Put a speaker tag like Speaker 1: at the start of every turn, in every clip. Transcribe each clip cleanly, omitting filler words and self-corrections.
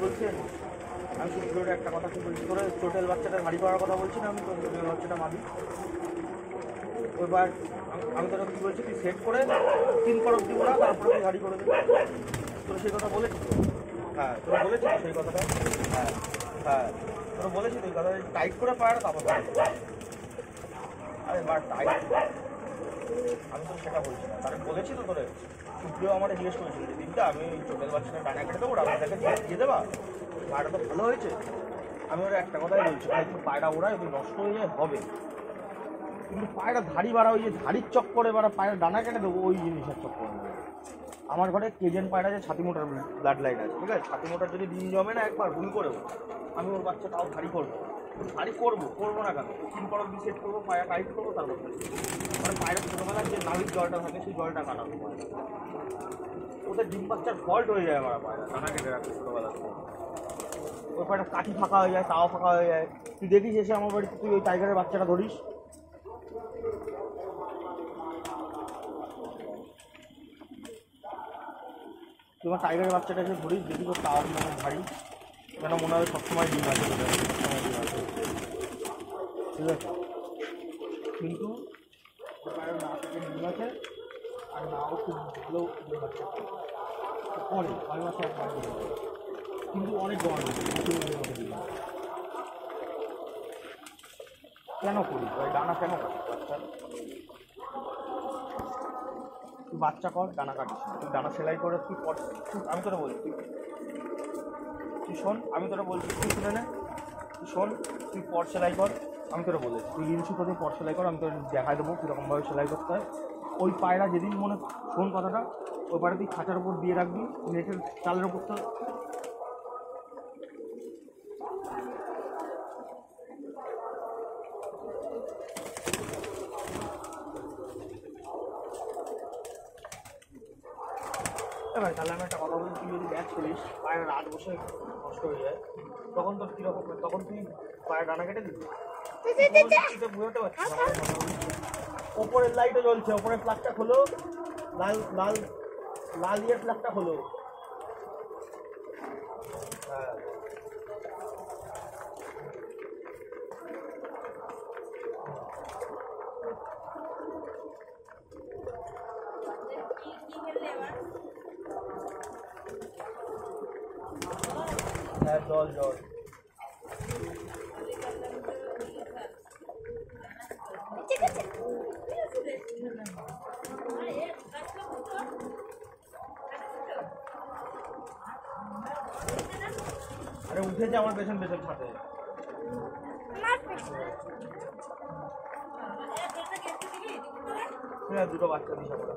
Speaker 1: বলছেন? আমি শুধু একটা কথা কি বলছি, তোরা টোটাল বাচ্চাটা হাড়ি করার কথা বলছি না, আমি তোর বাচ্চাটা মাবি। ওইবার আমি তোরা কী বলছি, তুই সেট করে 3 করব দিব না, তারপরে তুই হাড়ি করে দেবে। তোরা সেই কথা বলেছিস? হ্যাঁ, তোরা বলেছিস সেই কথাটা? হ্যাঁ হ্যাঁ, তোরা বলেছিস তুই কথা টাইট করে পায়রা তারপর। আরে বার টাইট, আমি তো সেটা বলছি না, তাহলে বলেছি তো তোরে। সুপ্রিয় আমার জিজ্ঞেস করেছিল যে দিনটা আমি টোটাল বাচ্চাটা ডানা কেটে দেবো, আপনাকে দিয়ে দেবা, পায়রা তো ভালো হয়েছে। আমি ওরা একটা কথাই বলছি, ভাই তুমি পায়রা ওড়ায় যদি নষ্ট হয়ে যায় হবে, কিন্তু পায়রা ধাড়ি বাড়া, ওই যে ধাড়ির চক্করে বাড়া পায়রা ডানা কেটে দেবো, ওই জিনিসের চক্করে নেবে। আমার ঘরে কেজেন পায়রা যে ছাতি মোটার ব্লাড লাইন আছে, ঠিক আছে, ছাতি মোটার যদি ডিম জমে না একবার ভুল করেও, আমি ওর বাচ্চাটাও ধাড়ি করবো, ধাড়ি করবো না কেন, 3 করব দিয়ে সেট করবো, পায়রা টাইট করবো, তারপর মানে পায়রা ছোটোবেলার যে নাভির জলটা থাকে সেই জলটা কাটাবো। ওদের ডিম বাচ্চার ফল্ট হয়ে যায় আমার পায়রা ডানা কেটে রাখছে ছোটোবেলা থেকে। ওই পায়রা কাঠি ফাঁকা হয়ে যায়, তাও ফাঁকা হয়ে যায়। তুই দেখিস এসে আমার বাড়িতে, তুই ওই টাইগারের বাচ্চাটা ধরিস, তুই আমার টাইগারের বাচ্চাটা এসে ধরিস, দেখি তো তাও মানে ভারী, যেন মনে হয় সবসময় ডিম আছে, সবসময় ডিম আছে, ঠিক আছে। কিন্তু পায়রা না থেকে ডিম আছে, আর নাও খুব ভালো ডিম বাচ্চা করে, 6 মাসে একবার ডিম হয়, কিন্তু অনেক গরম কেন করি ওই ডানা কেন কাটিস বাচ্চা? তুই বাচ্চা কর, ডানা কাটিস, তুই ডানা সেলাই করে তুই পর, আমি তোরা বলছি, তুই শোন, আমি তোরা বলছি, তুই শুনে নে, তুই শোন, তুই পর সেলাই কর, আমি তোরা বলেছি, তুই ইঞ্চি করে পর সেলাই কর, আমি তোর দেখাই দেবো কীরকমভাবে সেলাই করতে হয়। ওই পায়রা যেদিন মনে শোন কথাটা, ওই পায়রা তুই খাঁচার উপর দিয়ে রাখবি, নেটের চালের উপর তো ভাই। তাহলে আমি একটা কথা বলি, তুই যদি ব্যাগ করিস পায়ের রাত বসে নষ্ট হয়ে যায়, তখন তোর কীরকম, তখন তুই পায়ের ডানা কেটে দিবি, বুঝতে পারছিস? ওপরের লাইটও জ্বলছে, ওপরের প্লাগটা খোলো, লাল লাল লাল ইয়ের প্লাগটা খোলো। হ্যাঁ হ্যাঁ, জল জল আরে উঠেছে আমার পেছন পেছন ছাদে। হ্যাঁ, দুটো বাচ্চা দিস আমরা,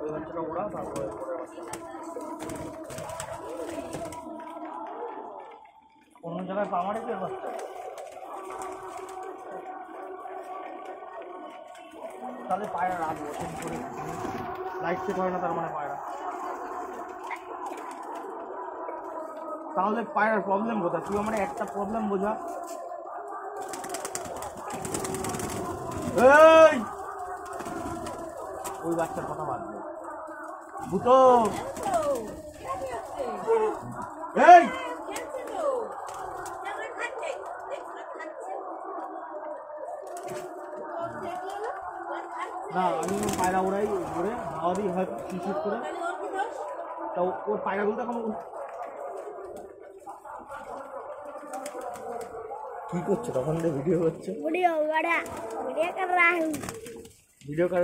Speaker 1: ওই বাচ্চাটা ওরা, তারপরে অন্য জায়গায় পা মারে কি ওর বাচ্চা? তাহলে পায়রা রাত বসে করে লাইট সেট হয় না, তার মানে পায়রা, তাহলে পায়রার প্রবলেম কোথায়? তুই আমার একটা প্রবলেম বোঝা। এই ওই বাচ্চার কথা বাদবে ভূতো, এই না, আমি পায়রা ওড়াই ঘরে হাওয়া দিই হয় শিট করে, তা ওর পায়রাগুলো এখন কি করছে তখন? ভিডিও করছে, ভিডিও কর